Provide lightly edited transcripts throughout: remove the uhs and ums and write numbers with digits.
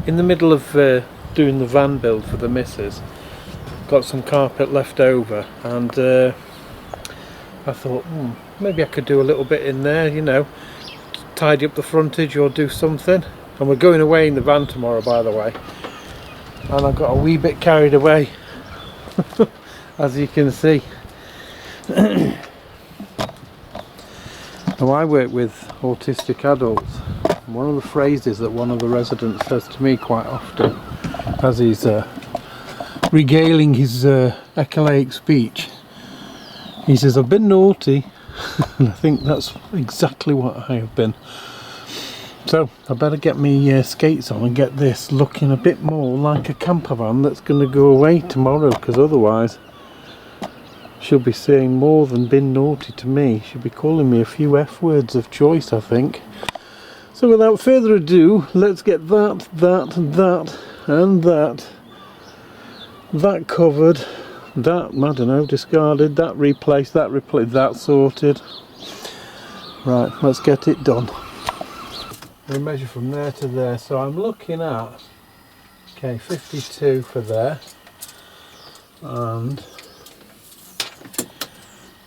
in the middle of doing the van build for the missus, got some carpet left over, and I thought maybe I could do a little bit in there, you know, tidy up the frontage or do something. And we're going away in the van tomorrow, by the way, and I got a wee bit carried away as you can see. Now, I work with autistic adults, and one of the phrases that one of the residents says to me quite often as he's regaling his echolaic speech, he says, "I've been naughty," and I think that's exactly what I have been. So I better get me skates on and get this looking a bit more like a campervan that's going to go away tomorrow, because otherwise she'll be saying more than been naughty to me. She'll be calling me a few F words of choice, I think. So without further ado, let's get that covered, that, I don't know, discarded, that replaced, that sorted. Right, let's get it done. We measure from there to there, so I'm looking at, okay, 52 for there, and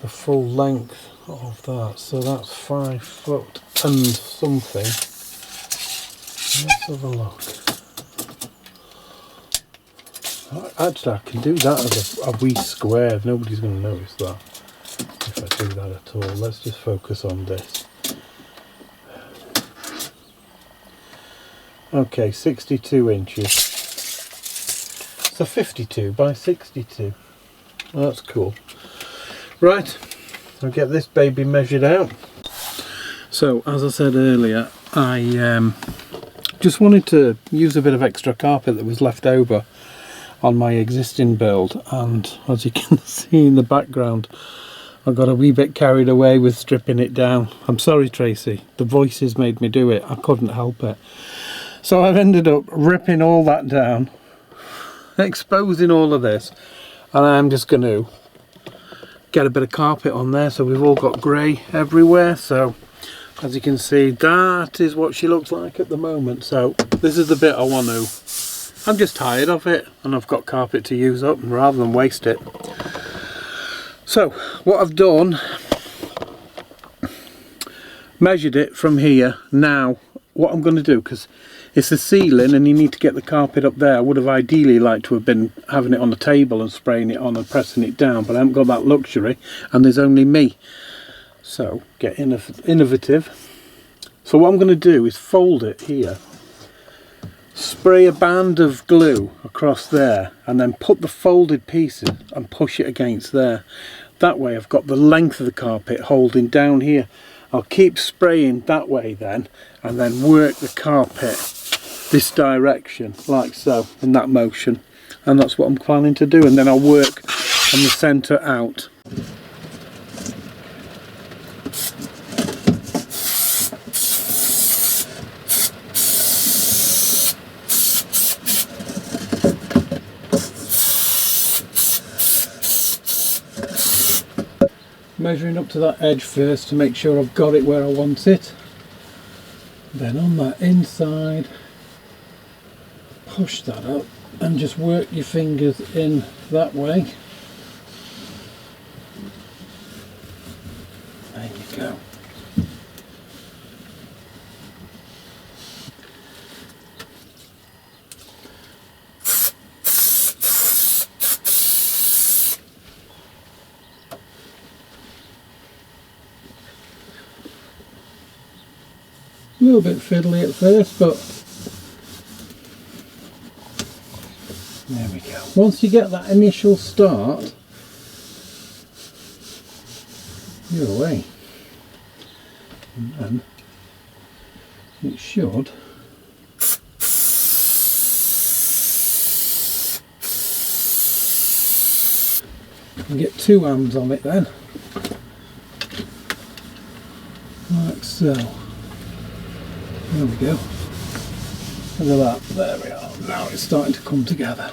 the full length of that, so that's 5 foot and something. Let's have a look. Actually, I can do that as a wee square. Nobody's going to notice that if I do that at all. Let's just focus on this. Okay, 62 inches. So 52 by 62. Well, that's cool. Right, I'll get this baby measured out. So, as I said earlier, I just wanted to use a bit of extra carpet that was left over on my existing build, and as you can see in the background, I got a wee bit carried away with stripping it down. I'm sorry, Tracy, the voices made me do it. I couldn't help it. So I've ended up ripping all that down, exposing all of this, and I'm just going to get a bit of carpet on there, so we've all got grey everywhere. So as you can see, that is what she looks like at the moment. So this is the bit I want to, I'm just tired of it, and I've got carpet to use up rather than waste it. So what I've done, measured it from here. Now what I'm going to do, because it's the ceiling and you need to get the carpet up there, I would have ideally liked to have been having it on the table and spraying it on and pressing it down, but I haven't got that luxury, and there's only me. So get innovative. So what I'm going to do is fold it here, spray a band of glue across there, and then put the folded pieces and push it against there. That way I've got the length of the carpet holding down here. I'll keep spraying that way then, and then work the carpet this direction, like so, in that motion. And that's what I'm planning to do, and then I'll work from the centre out. Measuring up to that edge first to make sure I've got it where I want it. Then on that inside, push that up and just work your fingers in that way. There you go. A little bit fiddly at first, but there we go. Once you get that initial start, you're away. And then it should get 2 hands on it then, like so. There we go. Look at that. There we are. Now it's starting to come together.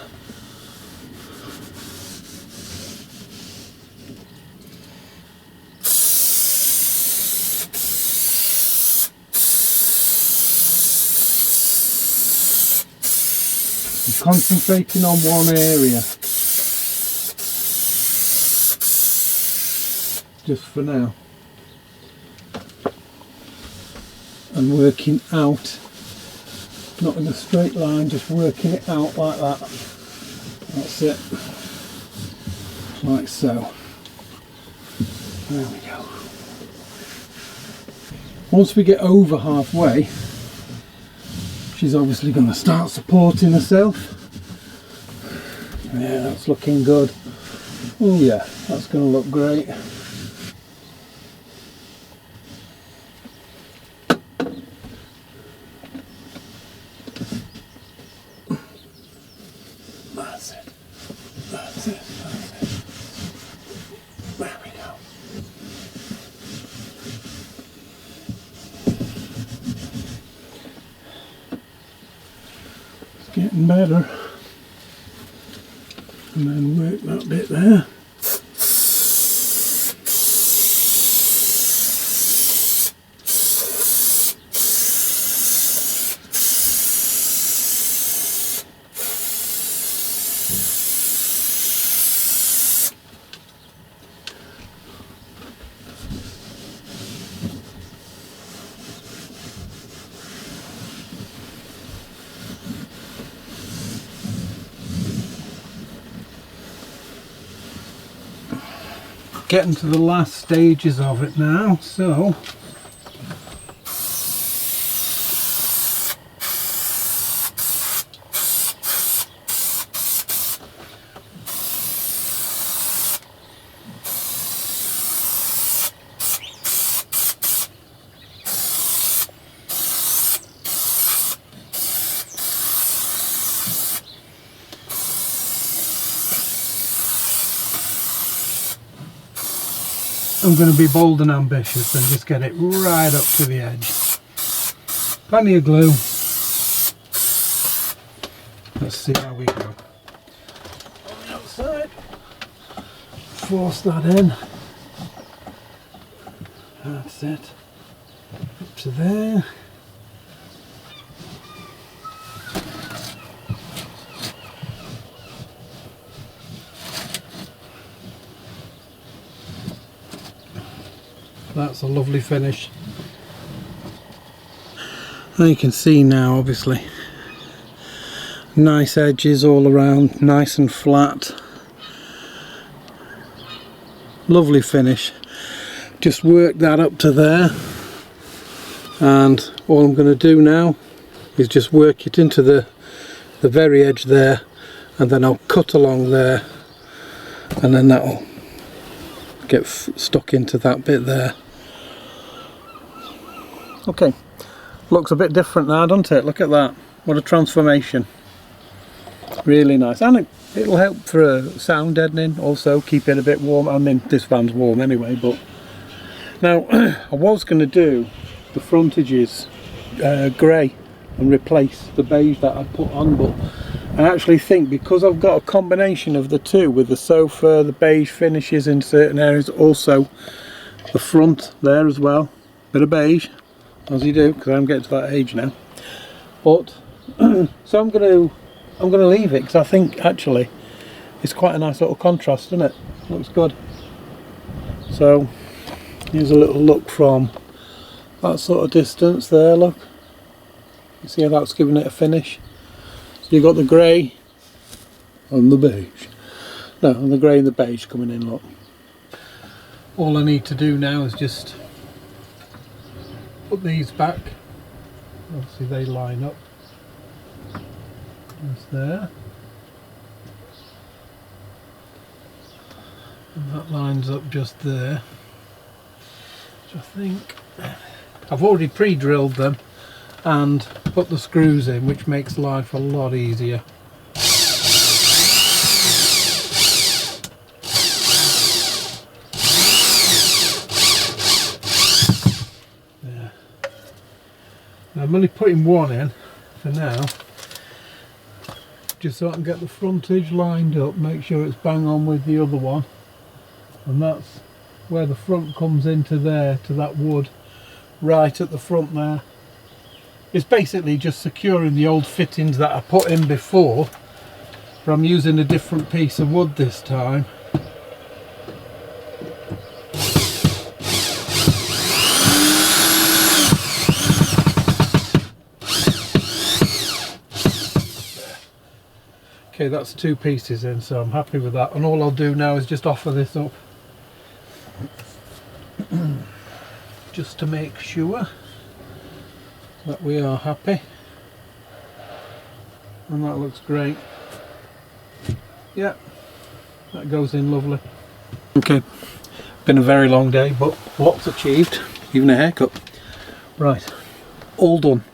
I'm concentrating on one area just for now, and working out, not in a straight line, just working it out like that. That's it, like so. There we go. Once we get over halfway, she's obviously going to start supporting herself. Yeah, that's looking good. Oh yeah, that's going to look great. That's it. That's it. That's it. There we go. It's getting better. And then work that bit there. Getting to the last stages of it now, so I'm going to be bold and ambitious and just get it right up to the edge. Plenty of glue. Let's see how we go. On the outside, force that in. That's it. Up to there. That's a lovely finish. And you can see now, obviously, nice edges all around, nice and flat. Lovely finish. Just work that up to there, and all I'm going to do now is just work it into the very edge there, and then I'll cut along there, and then that'll get stuck into that bit there. Okay, looks a bit different now, doesn't it? Look at that, what a transformation. Really nice, and it'll help for sound deadening, also keep it a bit warm. I mean, this van's warm anyway, but now I was going to do the frontages grey and replace the beige that I put on, but I actually think because I've got a combination of the two, with the sofa, the beige finishes in certain areas, also the front there as well, bit of beige, as you do, because I'm getting to that age now. But so I'm going to leave it, because I think actually it's quite a nice little contrast, isn't it? Looks good. So here's a little look from that sort of distance there. Look, you see how that's giving it a finish. So you've got the grey and the beige. No, and the grey and the beige coming in. Look. All I need to do now is just put these back. Obviously they line up. That's there. And that lines up just there. Which I think I've already pre-drilled them and put the screws in, which makes life a lot easier. There. Now I'm only putting one in for now, just so I can get the frontage lined up, make sure it's bang on with the other one, and that's where the front comes into there, to that wood right at the front there. It's basically just securing the old fittings that I put in before but I'm using a different piece of wood this time. Okay, that's 2 pieces in, so I'm happy with that, and all I'll do now is just offer this up just to make sure that we are happy, and that looks great. Yeah, that goes in lovely. Okay, been a very long day, but lots achieved, even a haircut. Right, all done.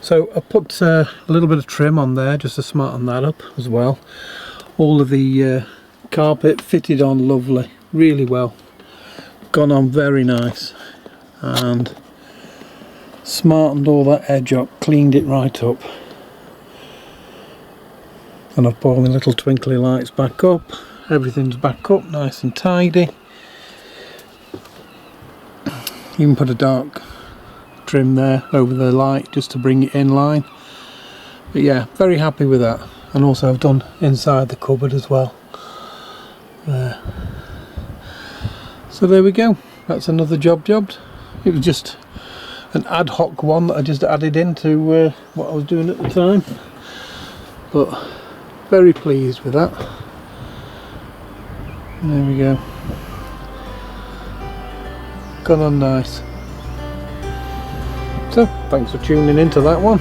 So I put a little bit of trim on there just to smarten that up as well. All of the carpet fitted on lovely, really well. Gone on very nice, and smartened all that edge up, cleaned it right up. And I've put all my little twinkly lights back up. Everything's back up, nice and tidy. Even put a dark trim there over the light just to bring it in line. But yeah, very happy with that. And also I've done inside the cupboard as well. There. So there we go. That's another job jobbed. It was just an ad hoc one that I just added into what I was doing at the time. But very pleased with that. There we go. Gone on nice. So thanks for tuning into that one.